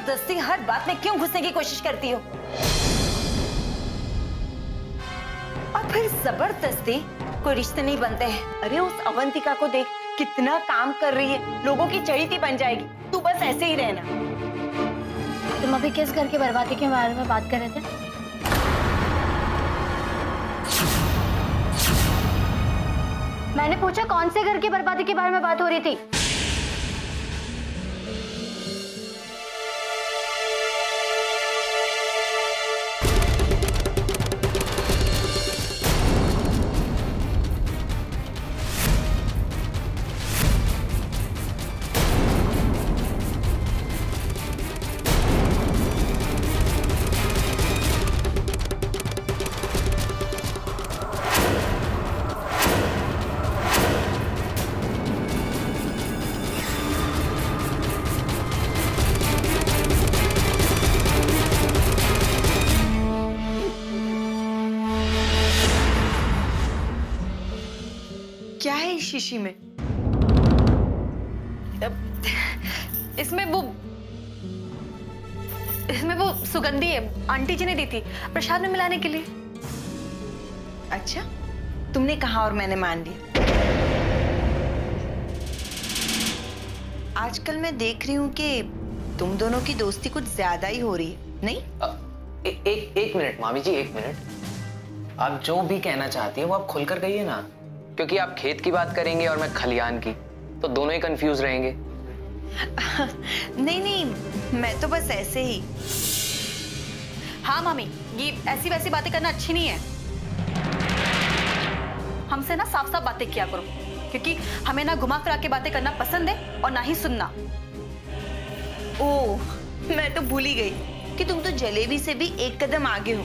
जबरदस्ती हर बात में क्यों घुसने की कोशिश करती हो? और फिर जबरदस्ती कोई रिश्ते नहीं बनते हैं। अरे उस अवंतिका को देख, कितना काम कर रही है, लोगों की चहेती बन जाएगी। तू बस ऐसे ही रहना। तुम अभी किस घर की बर्बादी के बारे में बात कर रहे थे? मैंने पूछा कौन से घर की बर्बादी के बारे में बात हो रही थी? क्या है इस शीशी में? इसमें वो सुगंधी है, आंटी जी ने दी थी प्रसाद में मिलाने के लिए। अच्छा, तुमने कहा और मैंने मान लिया। आजकल मैं देख रही हूँ कि तुम दोनों की दोस्ती कुछ ज्यादा ही हो रही है, नहीं? एक मिनट मामी जी, एक मिनट। आप जो भी कहना चाहती हैं वो आप खुलकर कहिए ना, क्योंकि आप खेत की बात करेंगे और मैं खलियान की, तो दोनों ही कंफ्यूज रहेंगे। नहीं नहीं, मैं तो बस ऐसे ही। हाँ मामी, ये ऐसी वैसी बातें करना अच्छी नहीं है। हमसे ना साफ साफ बातें किया करो, क्योंकि हमें ना घुमा फिरा के बातें करना पसंद है और ना ही सुनना। ओह, मैं तो भूल ही गई कि तुम तो जलेबी से भी एक कदम आगे हो।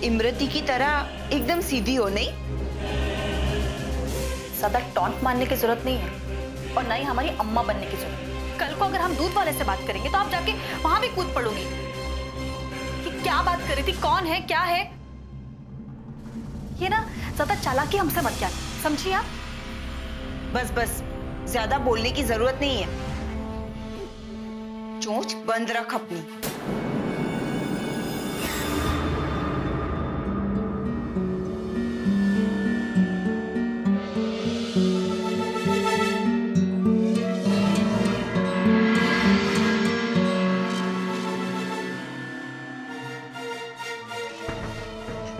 इमरती की तरह एकदम सीधी हो, नहीं? ज्यादा टॉन्ट मारने की जरूरत नहीं है और ना ही हमारी अम्मा बनने की जरूरत। कल को अगर हम दूध वाले से बात करेंगे तो आप जाके वहां भी कूद पड़ोगी कि क्या बात कर रही थी, कौन है, क्या है। ये ना ज्यादा चालाकी हमसे मत क्या, समझिए आप? बस बस, ज्यादा बोलने की जरूरत नहीं है। चोंच बंद रख अपनी।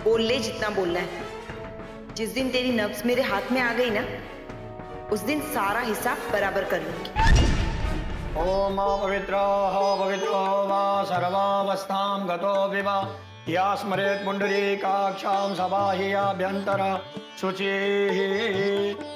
बोल ले जितना बोलना है। जिस दिन तेरी नब्ज मेरे हाथ में आ गई ना, उस दिन सारा हिसाब बराबर कर लूंगी। ओम पवित्रो वा सर्वावस्थां गतो विवा या स्मरेत् पुंडरीकाक्षां सबाह्याभ्यंतर शुचिः।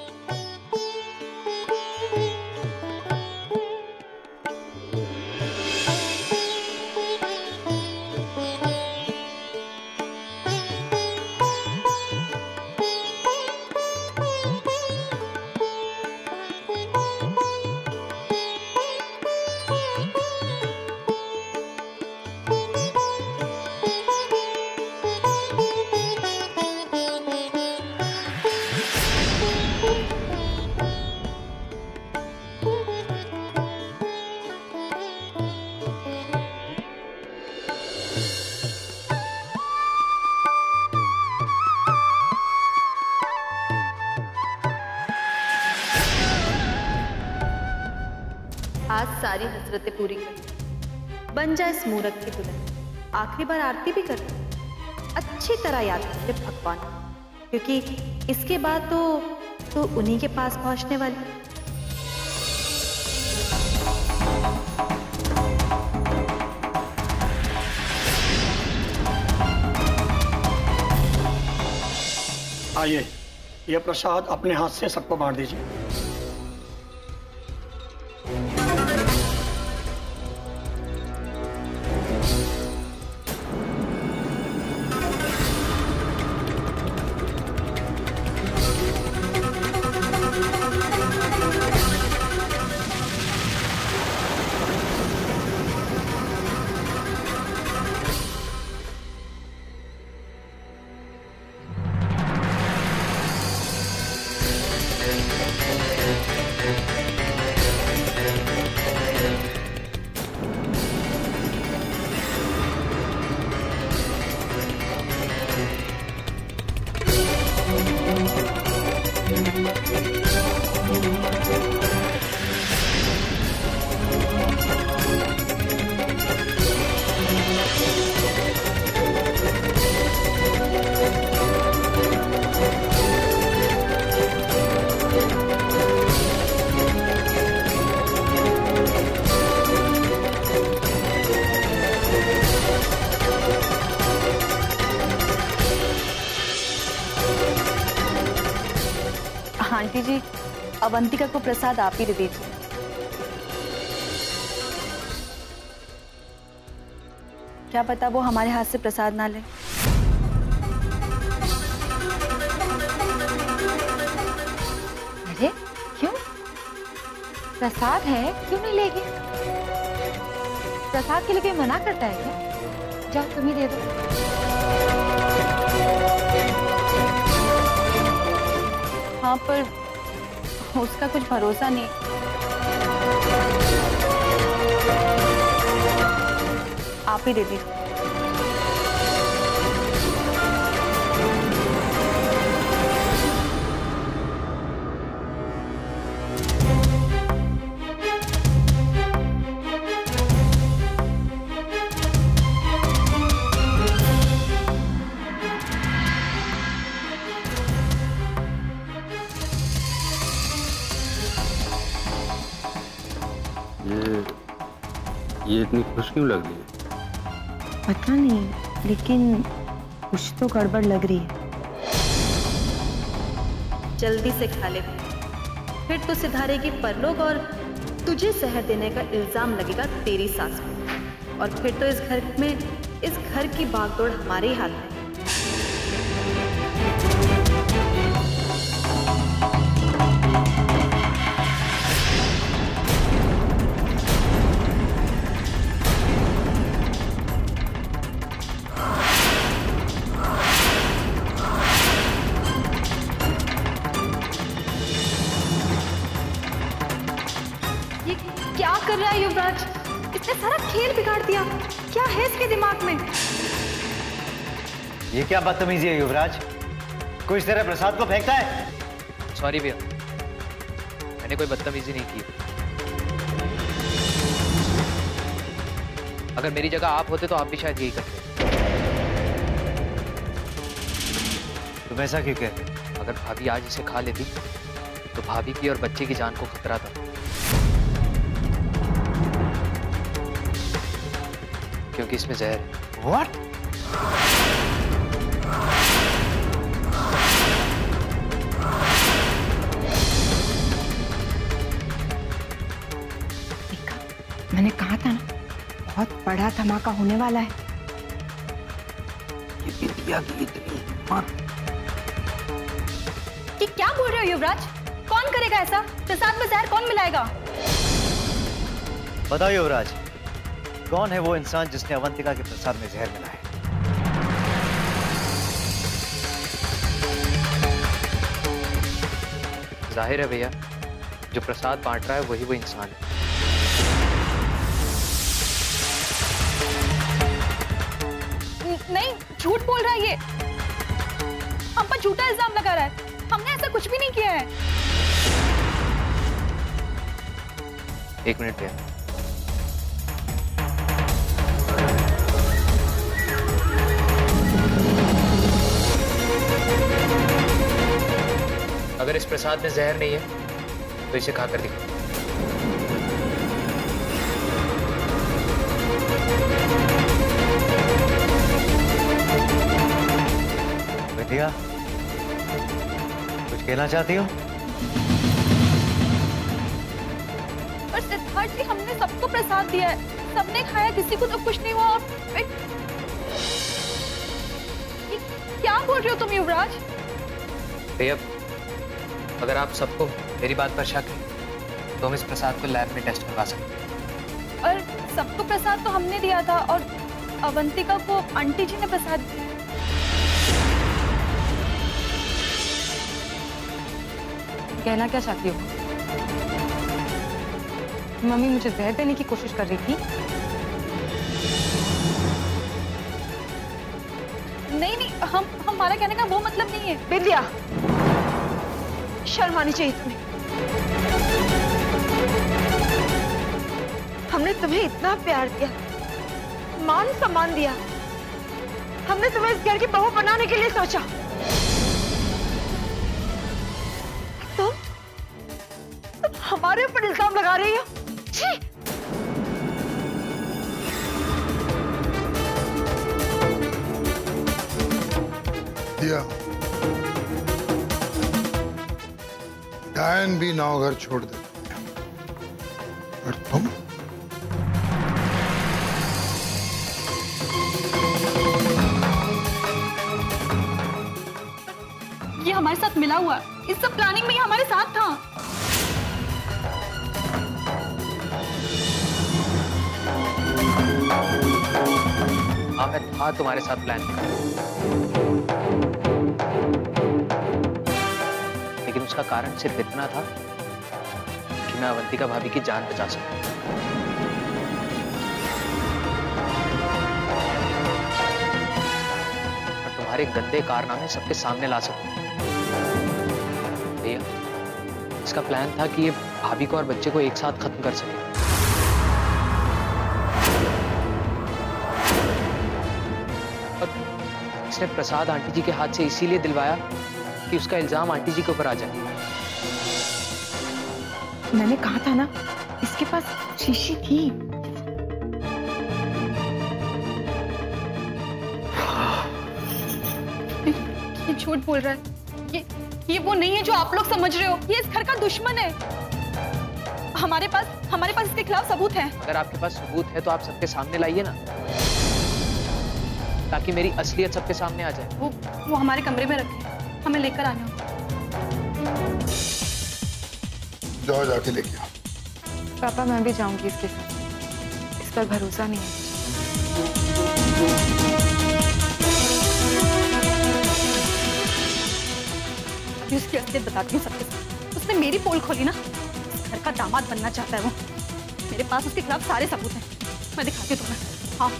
आज सारी हसरतें पूरी कर, बन जाए इस मूरत की दुल्हन। आखिरी बार आरती भी कर, अच्छी तरह याद रखे भगवान, क्योंकि इसके बाद तो उन्हीं के पास पहुंचने वाली। आइए, यह प्रसाद अपने हाथ से सबको बांट दीजिए। आंटी जी, अवंतिका को प्रसाद आप ही दे दीजिए। क्या पता वो हमारे हाथ से प्रसाद ना ले। अरे क्यों? प्रसाद है, क्यों नहीं लेगी? प्रसाद के लिए कोई मना करता है क्या? जाओ तुम ही दे दो। हाँ, पर उसका कुछ भरोसा नहीं। आप ही दे दीजिए। ये इतनी खुश क्यों लग रही है? पता नहीं, लेकिन कुछ तो गड़बड़ लग रही है। जल्दी से खा ले, फिर तो सिधारेगी परलोक और तुझे जहर देने का इल्जाम लगेगा तेरी सास पर। और फिर तो इस घर की बागडोर हमारे ही हाथ में। क्या कर रहा है युवराज? इसने सारा खेल बिगाड़ दिया। क्या है इसके दिमाग में? ये क्या बदतमीजी है युवराज? कोई इस तरह प्रसाद को फेंकता है? सॉरी भैया, मैंने कोई बदतमीजी नहीं की। अगर मेरी जगह आप होते तो आप भी शायद यही करते। तुम ऐसा क्यों कहते? अगर भाभी आज इसे खा लेती तो भाभी की और बच्चे की जान को खतरा था, क्योंकि इसमें जहर है। What? मैंने कहा था ना, बहुत बड़ा धमाका होने वाला है। ये बिटिया की इतनी हिम्मत। कि क्या बोल रहे हो युवराज? कौन करेगा ऐसा? प्रसाद में जहर कौन मिलाएगा? बताओ युवराज, कौन है वो इंसान जिसने अवंतिका के प्रसाद में जहर मिलाया है? जाहिर है भैया, जो प्रसाद बांट रहा है वही वो इंसान है। नहीं, झूठ बोल रहा है ये। हम पर झूठा इल्जाम लगा रहा है। हमने ऐसा कुछ भी नहीं किया है। एक मिनट भैया। अगर इस प्रसाद में जहर नहीं है तो इसे खाकर दिखाओ। बिटिया, कुछ कहना चाहती हो? पर सिद्धार्थ जी, हमने सबको प्रसाद दिया है, सबने खाया, किसी को तो कुछ नहीं हुआ। और क्या बोल रहे हो तुम युवराज? भैया, अगर आप सबको मेरी बात पर शक है तो हम इस प्रसाद को लैब में टेस्ट करवा सकते हैं। और सबको प्रसाद तो हमने दिया था, और अवंतिका को आंटी जी ने प्रसाद दिया। कहना क्या चाहती हो? मम्मी मुझे जहर देने की कोशिश कर रही थी? नहीं, हमारा कहने का वो मतलब नहीं है। बिंदिया, शर्म आनी चाहिए तुम्हें। हमने तुम्हें इतना प्यार दिया, मान सम्मान दिया। हमने तुम्हें इस घर की बहू बनाने के लिए सोचा। तुम हमारे ऊपर इल्जाम लगा रही हो? छी! दिया, डायन भी नौघर छोड़ देती है, और तुम? ये हमारे साथ मिला हुआ, इस सब प्लानिंग में ये हमारे साथ था। हाँ, मैं था तुम्हारे साथ प्लान, लेकिन उसका कारण सिर्फ इतना था कि मैं अवंतिका भाभी की जान बचा सकूं। और तुम्हारे गंदे कारनामे सबके सामने ला सकूं। भैया, इसका प्लान था कि ये भाभी को और बच्चे को एक साथ खत्म कर सके। इसने प्रसाद आंटी जी के हाथ से इसीलिए दिलवाया कि उसका इल्जाम आंटी जी के ऊपर आ जाए। मैंने कहा था ना, इसके पास शीशी थी। ये झूठ बोल रहा है। ये वो नहीं है जो आप लोग समझ रहे हो। ये इस घर का दुश्मन है। हमारे पास इसके खिलाफ सबूत है। अगर आपके पास सबूत है तो आप सबके सामने लाइए ना, ताकि मेरी असलियत सबके सामने आ जाए। वो हमारे कमरे में रखे, हमें लेकर आना। जाओ, जाके लेके आओ। पापा, मैं भी जाऊंगी इसके साथ। इस पर भरोसा नहीं है। अभी उसकी असलियत बताती हूँ सबके साथ। उसने मेरी पोल खोली ना, इस घर का दामाद बनना चाहता है वो। मेरे पास उसके खिलाफ सारे सबूत हैं, मैं दिखाती हूँ तुम्हें। हाँ,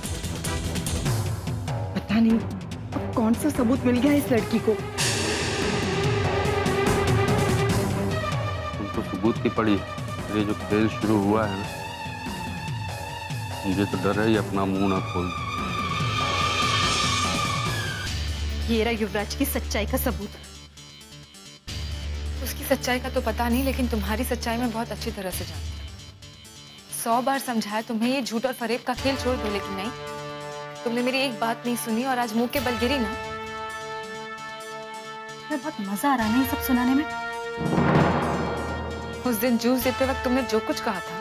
पता नहीं अब कौन सा सबूत मिल गया इस लड़की को। तुमको सबूत की पड़ी। ये जो खेल शुरू हुआ है ना, मुझे तो डर है ये अपना मुंह ना खोल। ये रहा युवराज की सच्चाई का सबूत। उसकी सच्चाई का तो पता नहीं, लेकिन तुम्हारी सच्चाई मैं बहुत अच्छी तरह से जानती हूँ। 100 बार समझाया तुम्हें ये झूठ और फरेब का खेल छोड़ दो, लेकिन नहीं, तुमने मेरी एक बात नहीं सुनी और आज मुंह के बल गिरी ना। मैं बहुत मजा आ रहा है ना ये सब सुनाने में। उस दिन जूस देते वक्त तुमने जो कुछ कहा था,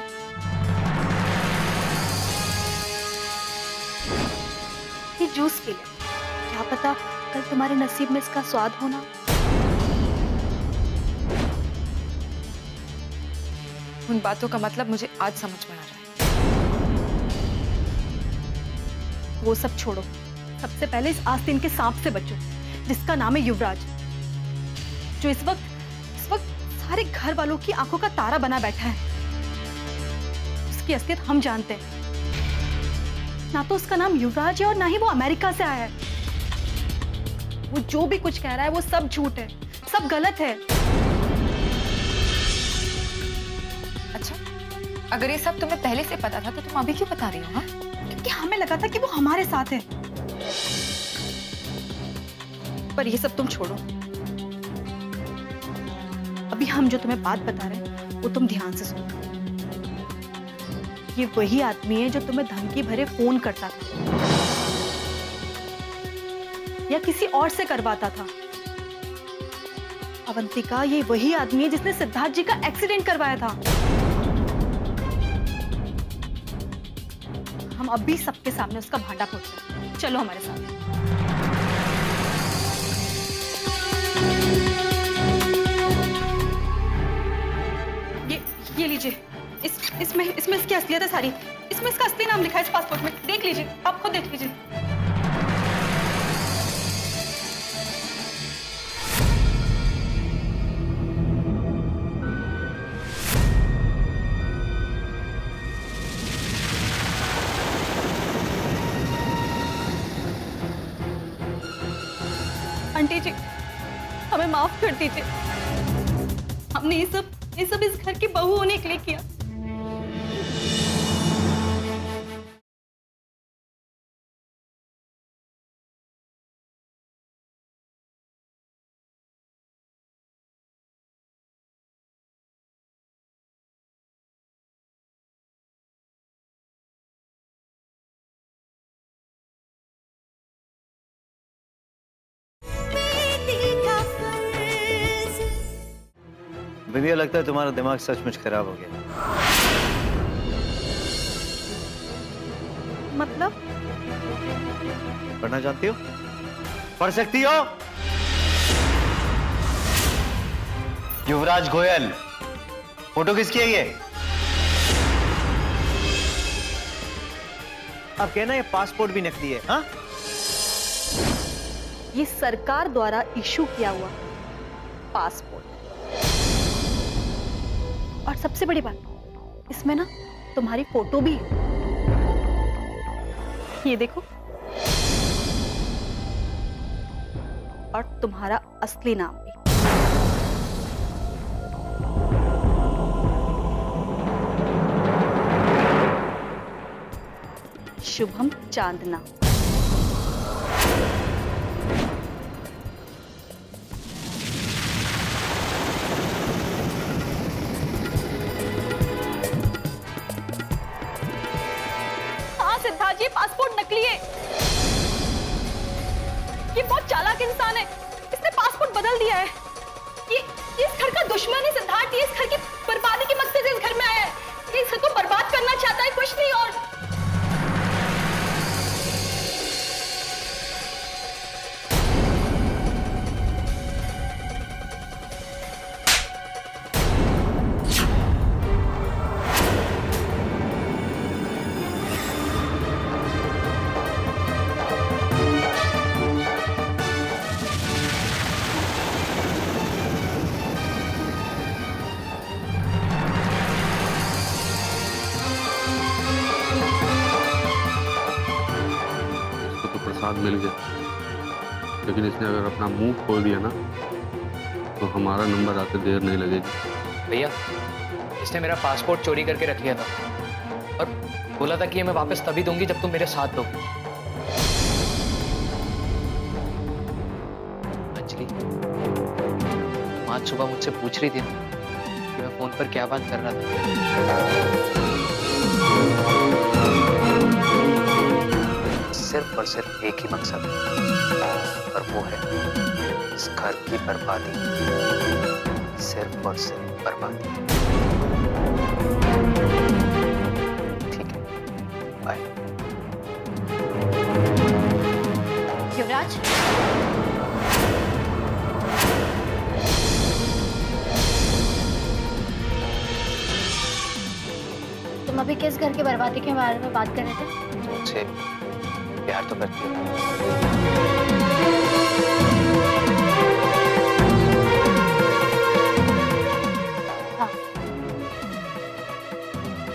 ये जूस पी ले, क्या पता कल तुम्हारे नसीब में इसका स्वाद होना। उन बातों का मतलब मुझे आज समझ में आ रहा है। वो सब छोड़ो, सबसे पहले इस आस्तीन के सांप से बचो, जिसका नाम है युवराज, जो इस वक्त सारे घर वालों की आंखों का तारा बना बैठा है। उसकी असलियत हम जानते हैं। ना तो उसका नाम युवराज है और ना ही वो अमेरिका से आया है। वो जो भी कुछ कह रहा है वो सब झूठ है, सब गलत है। अच्छा, अगर ये सब तुम्हें पहले से पता था तो तुम अभी क्यों बता रही हो? हाँ, क्योंकि हमें लगा था कि वो हमारे साथ है। पर ये सब तुम छोड़ो। अभी हम जो तुम्हें बात बता रहे हैं वो तुम ध्यान से सुनो। ये वही आदमी है जो तुम्हें धमकी भरे फोन करता था या किसी और से करवाता था। अवंतिका, ये वही आदमी है जिसने सिद्धार्थ जी का एक्सीडेंट करवाया था। हम अभी सबके सामने उसका भांडा फोड़ते हैं। चलो हमारे साथ। ये लीजिए, इसमें इसकी असलियत है सारी। इसमें इसका असली नाम लिखा है इस पासपोर्ट में, देख लीजिए, आप खुद देख लीजिए। आंटी जी, हमें माफ कर दीजिए। हमने ये सब इस घर की बहू होने के लिए किया। अभी भी लगता है तुम्हारा दिमाग सचमुच खराब हो गया। मतलब? पढ़ना जानती हो? पढ़ सकती हो? युवराज गोयल, फोटो किसकी है ये? अब कहना ये पासपोर्ट भी नकली है, हाँ? ये सरकार द्वारा इशू किया हुआ पासपोर्ट। और सबसे बड़ी बात, इसमें ना तुम्हारी फोटो भी है। ये देखो। और तुम्हारा असली नाम भी। शुभम चांदना। हाँ सिद्धार्थ, ये पासपोर्ट नकली है। ये बहुत चालाक इंसान है, इसने पासपोर्ट बदल दिया है। ये इस घर का दुश्मन है सिद्धार्थ, ये इस घर की बर्बादी के मकसद से इस घर में आया है। ये इस घर को बर्बाद करना चाहता है, कुछ नहीं और। प्रसाद मिल गया, लेकिन इसने अगर अपना मुंह खोल दिया ना तो हमारा नंबर आते देर नहीं लगेगी। भैया, इसने मेरा पासपोर्ट चोरी करके रख लिया था और बोला था कि ये मैं वापस तभी दूंगी जब तुम मेरे साथ दोगे। अंजलि, तुम आज सुबह मुझसे पूछ रही थी ना कि मैं फोन पर क्या बात कर रहा था। सिर्फ और सिर्फ एक ही मकसद है और वो है इस घर की बर्बादी, सिर्फ और सिर्फ बर्बादी। ठीक है, बाय। युवराज, तुम अभी किस घर की बर्बादी के बारे में बात कर रहे थे? तुमसे प्यार तो करती हूँ। हाँ।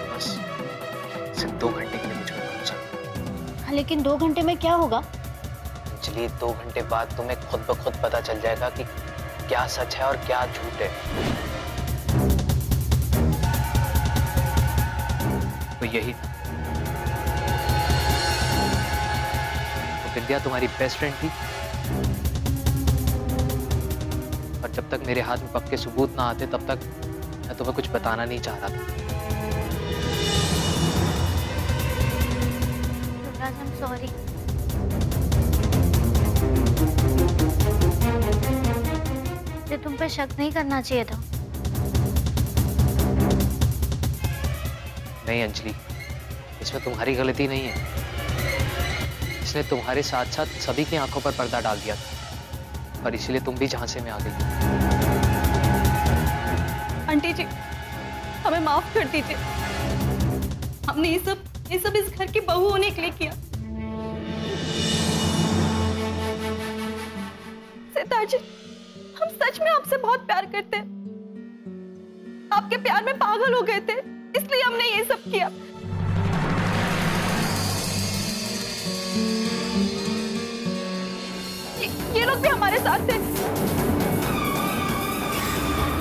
बस सिर्फ 2 घंटे के लिए मुझे पहुंचा। हाँ, लेकिन 2 घंटे में क्या होगा? चलिए 2 घंटे बाद तुम्हें खुद ब खुद पता चल जाएगा कि क्या सच है और क्या झूठ है। तो यही था। विद्या तुम्हारी बेस्ट फ्रेंड थी और जब तक मेरे हाथ में पक्के सबूत ना आते तब तक मैं तुम्हें कुछ बताना नहीं चाह रहा था। युवराज, I'm sorry। मुझे तुम पे शक नहीं करना चाहिए था। नहीं अंजलि, इसमें तुम्हारी गलती नहीं है। इसने तुम्हारे साथ साथ सभी की आंखों पर पर्दा डाल दिया था और इसीलिए तुम भी झांसे में आ गई। आंटी जी, हमें माफ कर दीजिए। हमने ये सब इस घर की बहू होने के लिए किया। सिद्धार्थ जी, हम सच में आपसे बहुत प्यार करते हैं। आपके प्यार में पागल हो गए थे, इसलिए हमने ये सब किया। ये लोग भी हमारे साथ थे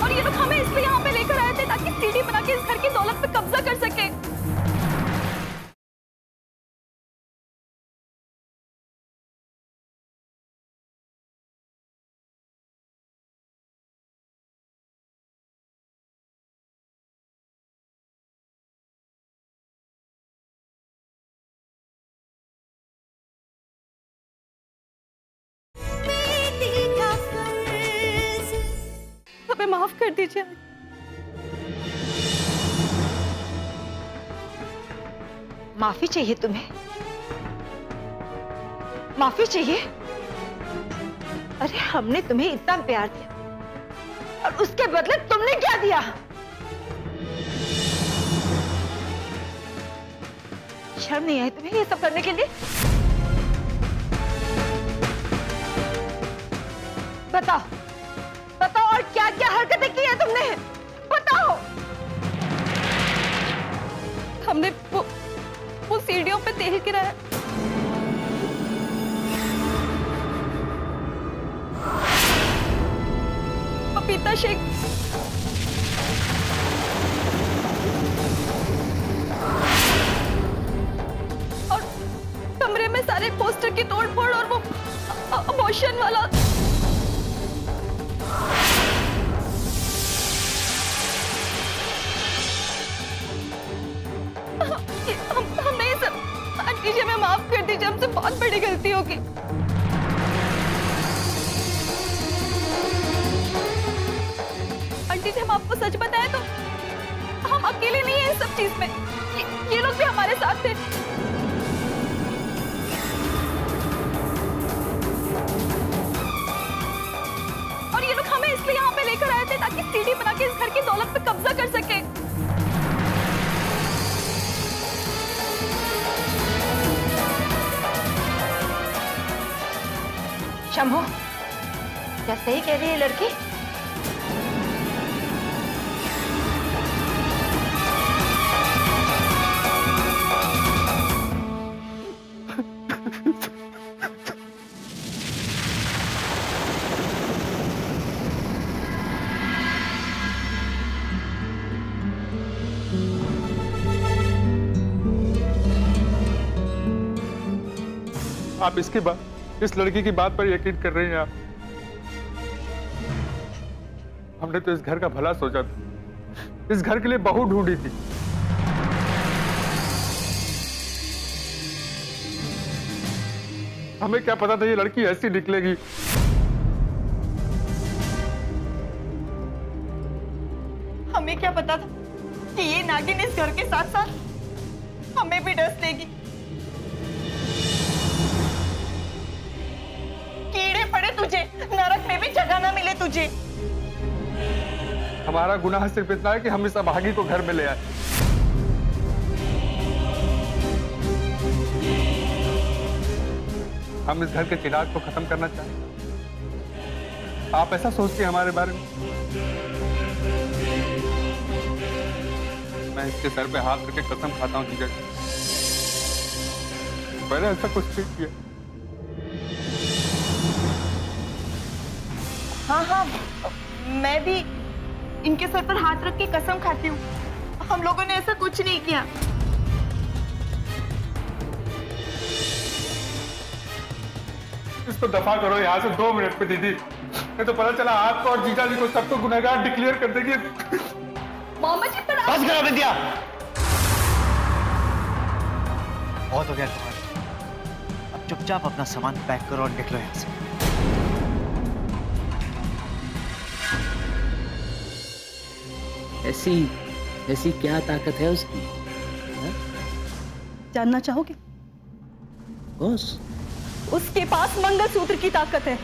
और ये लोग हमें इसलिए यहाँ पे लेकर आए थे ताकि सीढ़ी बना के इस घर की दौलत पे कब्जा कर सके। हमें माफ कर दीजिए। माफी चाहिए तुम्हें? माफी चाहिए? अरे हमने तुम्हें इतना प्यार दिया और उसके बदले तुमने क्या दिया? शर्म नहीं आई तुम्हें ये सब करने के लिए? बताओ, बताओ और क्या क्या हरकतें की है तुमने? बताओ। हमने वो सीढ़ियों पे तेल गिराया। पपीता शेक, और कमरे में सारे पोस्टर की तोड़फोड़ और वो अबॉर्शन वाला। हमें ये सब, आंटी जी हमें माफ कर दीजिए, हमसे बहुत बड़ी गलती होगी। आंटी जी हम आपको सच बताएं तो हम अकेले नहीं हैं इस सब चीज में, ये लोग भी हमारे साथ थे। और ये लोग हमें इसलिए यहाँ पे लेकर आए थे ताकि सीढ़ी बना के इस घर की दौलत पे कब्जा कर सके। शंभू, क्या सही कह रही है लड़की? आप इसके बाद इस लड़की की बात पर यकीन कर रही हैं आप? हमने तो इस घर का भला सोचा था, इस घर के लिए बहू ढूंढी थी। हमें क्या पता था ये लड़की ऐसी निकलेगी। हमें क्या पता था कि ये नागिन इस घर के साथ साथ हमें भी डस देगी। कीड़े पड़े तुझे, नरक में भी जगह ना मिले तुझे। हमारा गुनाह सिर्फ इतना है कि हम इस अभागी को घर में ले आए। हम इस घर के चिराग को खत्म करना चाहते। आप ऐसा सोचते हैं हमारे बारे में? मैं इसके सर पे हाथ रख के कसम खाता हूं जीजा जी, मैंने ऐसा कुछ नहीं किया। हाँ हाँ, मैं भी इनके सर पर हाथ रख के कसम खाती हूँ, हम लोगों ने ऐसा कुछ नहीं किया। इसको दफा करो यहाँ से 2 मिनट पे दीदी, नहीं तो पता चला आपको और जीजा जी को सबको गुनहगार डिक्लेयर कर देगी। मामा जी पर बस करो विद्या, बहुत हो गया तुम्हारा। अब चुपचाप अपना सामान पैक करो और निकलो यहाँ से। ऐसी क्या ताकत है उसकी? जानना चाहोगे? बॉस, उसके पास मंगलसूत्र की ताकत है,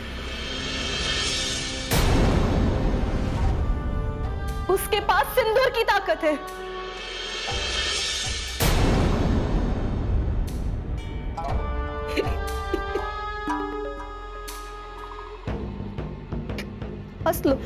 उसके पास सिंदूर की ताकत है, हंस लो।